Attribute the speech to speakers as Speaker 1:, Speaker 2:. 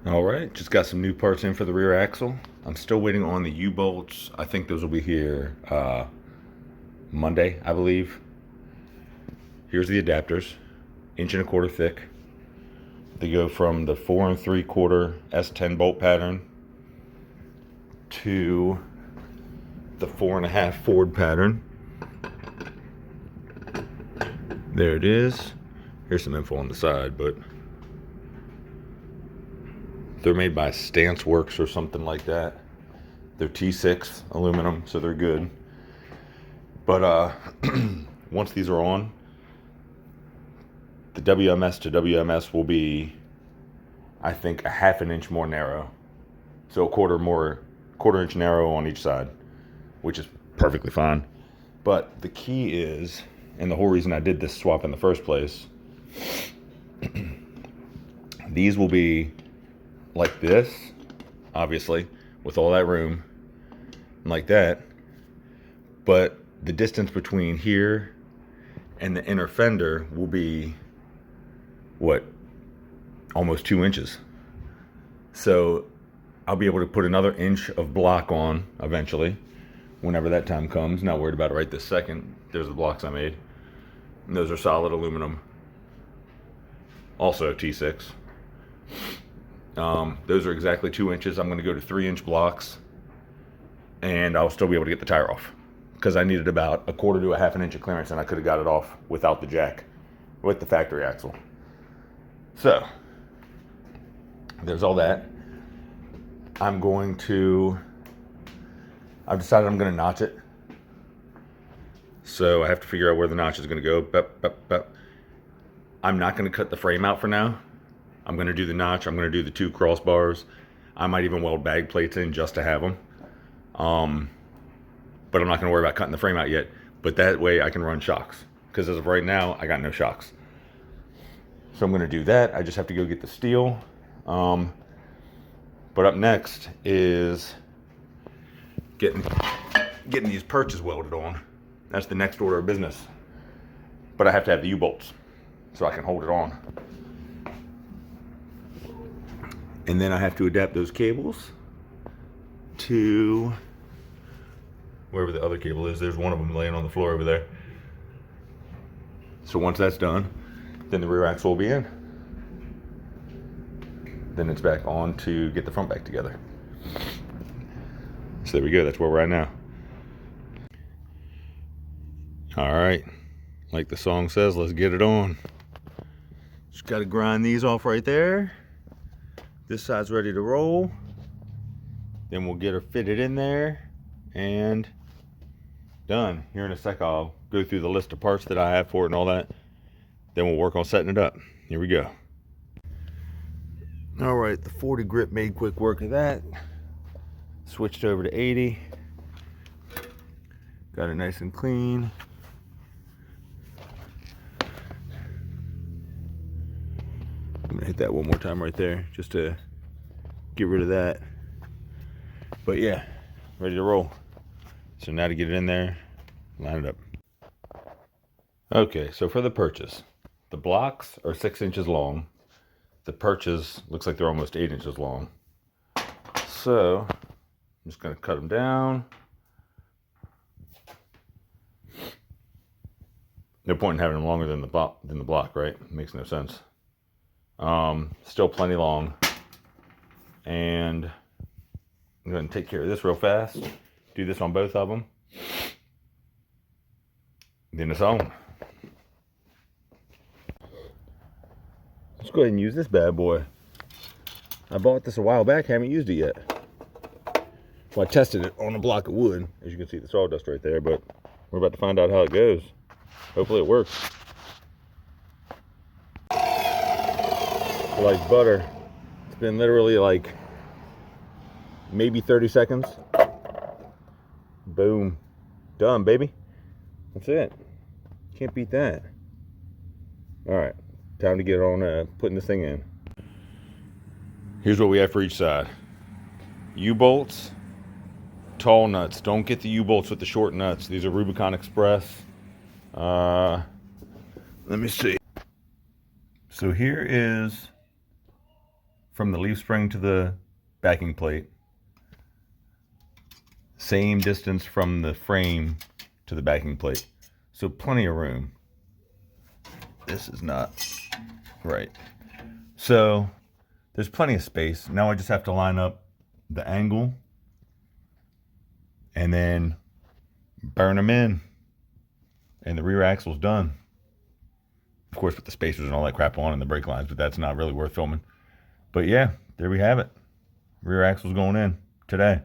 Speaker 1: All right, just got some new parts in for the rear axle. I'm still waiting on the U-bolts. I think those will be here Monday, I believe. Here's the adapters, 1.25 inch thick. They go from the 4 3/4 S10 bolt pattern to the 4.5 Ford pattern. There it is. Here's some info on the side, but they're made by Stance Works or something like that. They're T6 aluminum, so they're good. But once these are on, the WMS to WMS will be, I think, a 1/2 inch more narrow. So a quarter inch narrow on each side, which is perfectly fine. But the key is, and the whole reason I did this swap in the first place, these will be like this, obviously, with all that room, like that. But the distance between here and the inner fender will be, what, almost 2 inches. So I'll be able to put another inch of block on eventually, whenever that time comes. Not worried about it right this second. There's the blocks I made. And those are solid aluminum. Also T6. Those are exactly 2 inches. I'm going to go to 3-inch blocks, and I'll still be able to get the tire off, because I needed about 1/4 to 1/2 inch of clearance, and I could have got it off without the jack, with the factory axle. So there's all that. I've decided I'm going to notch it. So I have to figure out where the notch is going to go. I'm not going to cut the frame out for now. I'm going to do the notch. I'm going to do the 2 crossbars. I might even weld bag plates in just to have them. But I'm not going to worry about cutting the frame out yet. But that way I can run shocks, because as of right now, I got no shocks. So I'm going to do that. I just have to go get the steel. But up next is getting these perches welded on. That's the next order of business. But I have to have the U-bolts so I can hold it on. And then I have to adapt those cables to wherever the other cable is. There's one of them laying on the floor over there. So once that's done, then the rear axle will be in. Then it's back on to get the front back together. So there we go, that's where we're at now. All right, like the song says, let's get it on. Just gotta grind these off right there. This side's ready to roll. Then we'll get her fitted in there and done. Here in a sec, I'll go through the list of parts that I have for it and all that. Then we'll work on setting it up. Here we go. All right, the 40 grip made quick work of that. Switched over to 80. Got it nice and clean. I'm gonna hit that one more time right there just to get rid of that. But yeah, ready to roll. So now to get it in there, line it up. Okay, so for the perches, the blocks are 6 inches long. The perches looks like they're almost 8 inches long. So I'm just going to cut them down. No point in having them longer than the block, right? It makes no sense. Still plenty long. And I'm going to take care of this real fast. Do this on both of them. Then it's on. Let's go ahead and use this bad boy. I bought this a while back, haven't used it yet. Well, I tested it on a block of wood. As you can see, the sawdust right there, but we're about to find out how it goes. Hopefully it works. Like butter. It's been literally like maybe 30 seconds. Boom. Done, baby. That's it. Can't beat that. All right. Time to get on putting this thing in. Here's what we have for each side. U-bolts, tall nuts. Don't get the U-bolts with the short nuts. These are Rubicon Express. Let me see. So here is from the leaf spring to the backing plate. Same distance from the frame to the backing plate. So plenty of room. This is not right. So there's plenty of space. Now I just have to line up the angle and then burn them in. And the rear axle's done. Of course, with the spacers and all that crap on and the brake lines, but that's not really worth filming. But yeah, there we have it. Rear axle's going in today.